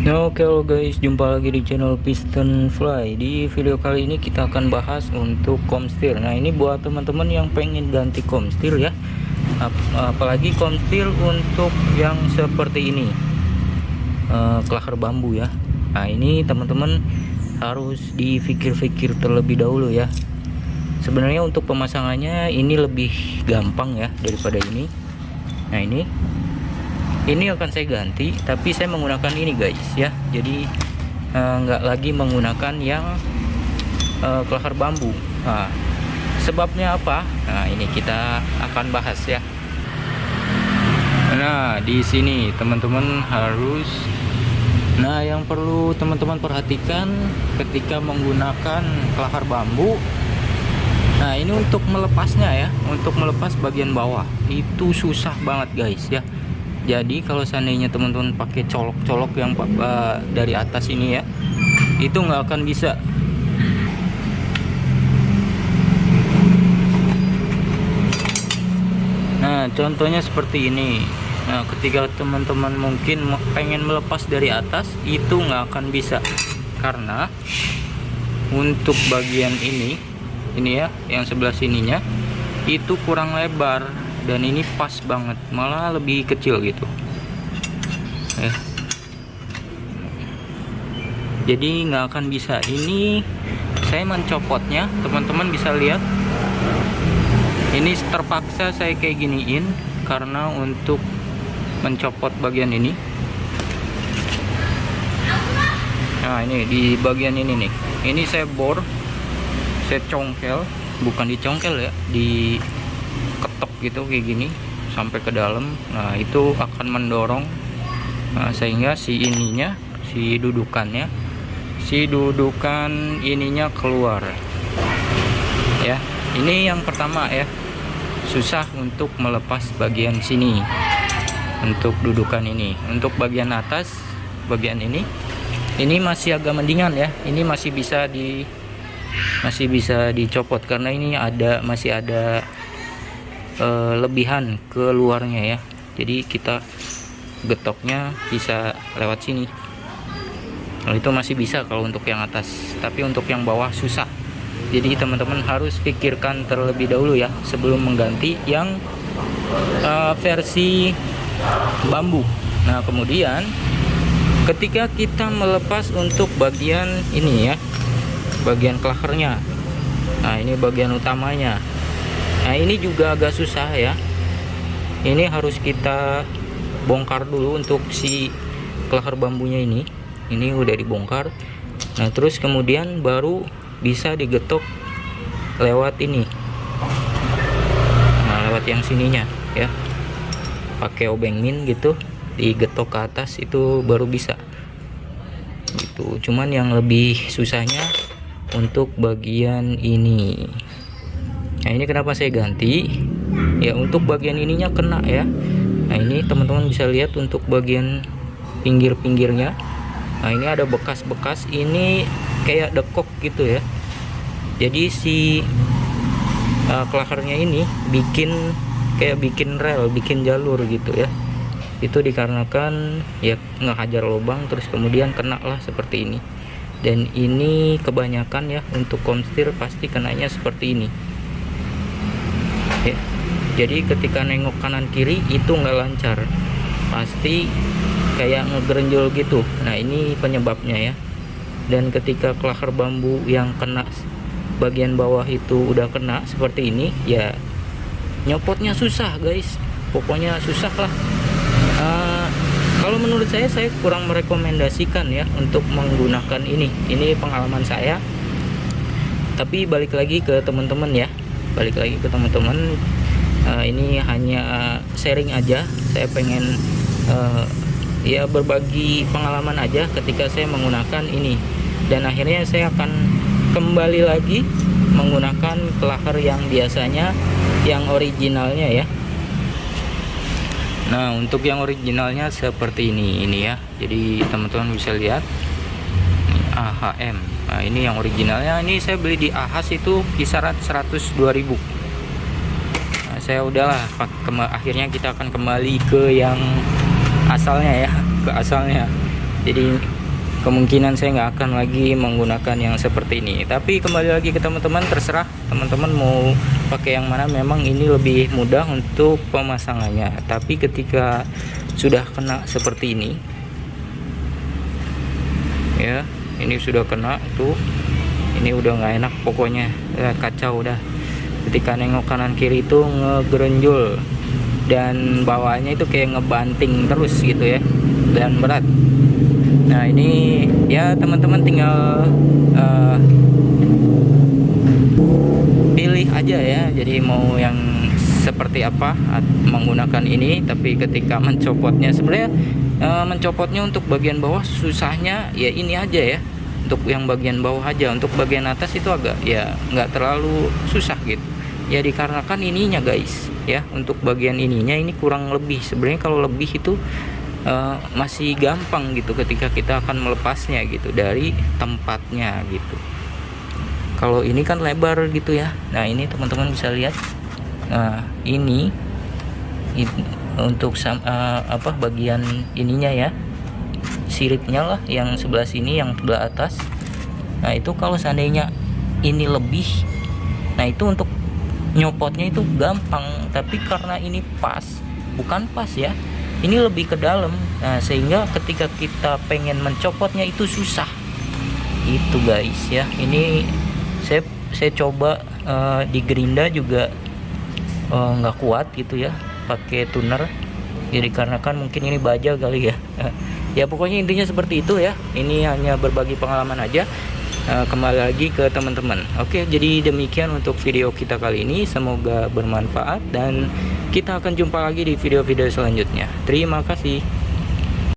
Oke lo guys, jumpa lagi di channel Piston Fly. Di video kali ini kita akan bahas untuk komstir. Nah, ini buat teman-teman yang pengen ganti komstir ya. Apalagi komstir untuk yang seperti ini, kelahar bambu ya. Nah, ini teman-teman harus dipikir-pikir terlebih dahulu ya. Sebenarnya untuk pemasangannya ini lebih gampang ya daripada ini. Nah, ini akan saya ganti, tapi saya menggunakan ini guys ya. Jadi nggak lagi menggunakan yang kelahar bambu. Nah, sebabnya apa? Nah, ini kita akan bahas ya. Nah, di sini teman-teman harus, nah yang perlu teman-teman perhatikan ketika menggunakan kelahar bambu. Nah, ini untuk melepasnya ya, untuk melepas bagian bawah itu susah banget guys ya. Jadi kalau seandainya teman-teman pakai colok-colok yang dari atas ini ya, itu nggak akan bisa. Nah, contohnya seperti ini. Nah, ketika teman-teman mungkin pengen melepas dari atas, itu nggak akan bisa, karena untuk bagian ini ya, yang sebelah sininya itu kurang lebar. Dan ini pas banget, malah lebih kecil gitu ya. Jadi nggak akan bisa. Ini saya mencopotnya, teman-teman bisa lihat. Ini terpaksa saya kayak giniin karena untuk mencopot bagian ini. Nah, ini di bagian ini nih, ini saya bor, saya congkel, bukan dicongkel ya, di ketok gitu kayak gini sampai ke dalam. Nah, itu akan mendorong sehingga si ininya, si dudukan ininya keluar ya. Ini yang pertama ya, susah untuk melepas bagian sini untuk dudukan ini. Untuk bagian atas, bagian ini masih agak mendingan ya. Ini masih bisa dicopot karena ini masih ada lebihan keluarnya ya. Jadi kita getoknya bisa lewat sini. Nah, itu masih bisa kalau untuk yang atas, tapi untuk yang bawah susah. Jadi teman-teman harus pikirkan terlebih dahulu ya sebelum mengganti yang versi bambu. Nah, kemudian ketika kita melepas untuk bagian ini ya, bagian kelahernya, nah ini bagian utamanya. Nah, ini juga agak susah ya. Ini harus kita bongkar dulu untuk si kelahar bambunya ini. Ini udah dibongkar. Nah, terus kemudian baru bisa digetok lewat ini. Nah, lewat yang sininya ya. Pakai obeng min gitu, digetok ke atas itu baru bisa. Gitu. Cuman yang lebih susahnya untuk bagian ini. Nah, ini kenapa saya ganti ya, untuk bagian ininya kena ya. Nah, ini teman-teman bisa lihat untuk bagian pinggir-pinggirnya. Nah, ini ada bekas-bekas, ini kayak dekok gitu ya. Jadi si kelaharnya ini bikin rel, bikin jalur gitu ya. Itu dikarenakan ya ngehajar lubang, terus kemudian kena lah seperti ini. Dan ini kebanyakan ya untuk komstir pasti kenanya seperti ini ya. Jadi ketika nengok kanan kiri itu nggak lancar, pasti kayak ngegerenjol gitu. Nah, ini penyebabnya ya. Dan ketika kelahar bambu yang kena bagian bawah itu udah kena seperti ini ya, nyopotnya susah guys, pokoknya susah lah. Kalau menurut saya kurang merekomendasikan ya untuk menggunakan ini pengalaman saya. Tapi balik lagi ke teman-teman ya, ini hanya sharing aja. Saya pengen ya berbagi pengalaman aja ketika saya menggunakan ini, dan akhirnya saya akan kembali lagi menggunakan kelahar yang biasanya, yang originalnya ya. Nah, untuk yang originalnya seperti ini ya. Jadi teman-teman bisa lihat ini AHM. Nah, ini yang originalnya. Ini saya beli di Ahas itu kisaran 102.000. Nah, saya udahlah, akhirnya kita akan kembali ke yang asalnya ya, ke asalnya. Jadi kemungkinan saya nggak akan lagi menggunakan yang seperti ini. Tapi kembali lagi ke teman-teman, terserah teman-teman mau pakai yang mana. Memang ini lebih mudah untuk pemasangannya, tapi ketika sudah kena seperti ini ya, ini sudah kena tuh, ini udah nggak enak pokoknya ya, kacau udah. Ketika nengok kanan kiri itu ngegerenjol dan bawaannya itu kayak ngebanting terus gitu ya, dan berat. Nah ini ya teman-teman tinggal pilih aja ya, jadi mau yang seperti apa menggunakan ini. Tapi ketika mencopotnya, sebenarnya mencopotnya untuk bagian bawah susahnya ya ini aja ya, untuk yang bagian bawah aja. Untuk bagian atas itu agak ya nggak terlalu susah gitu ya, dikarenakan ininya guys ya. Untuk bagian ininya ini kurang lebih, sebenarnya kalau lebih itu masih gampang gitu ketika kita akan melepasnya gitu dari tempatnya gitu. Kalau ini kan lebar gitu ya. Nah ini teman-teman bisa lihat. Nah ini untuk bagian ininya ya, siripnya lah yang sebelah sini, yang sebelah atas. Nah itu kalau seandainya ini lebih, nah itu untuk nyopotnya itu gampang. Tapi karena ini bukan pas ya, ini lebih ke dalam. Nah sehingga ketika kita pengen mencopotnya itu susah itu guys ya. Ini saya coba di gerinda juga nggak kuat gitu ya pakai tuner, jadi karena kan mungkin ini baja kali ya. Ya pokoknya intinya seperti itu ya. Ini hanya berbagi pengalaman aja. Kembali lagi ke teman-teman. Oke, jadi demikian untuk video kita kali ini, semoga bermanfaat dan kita akan jumpa lagi di video-video selanjutnya. Terima kasih.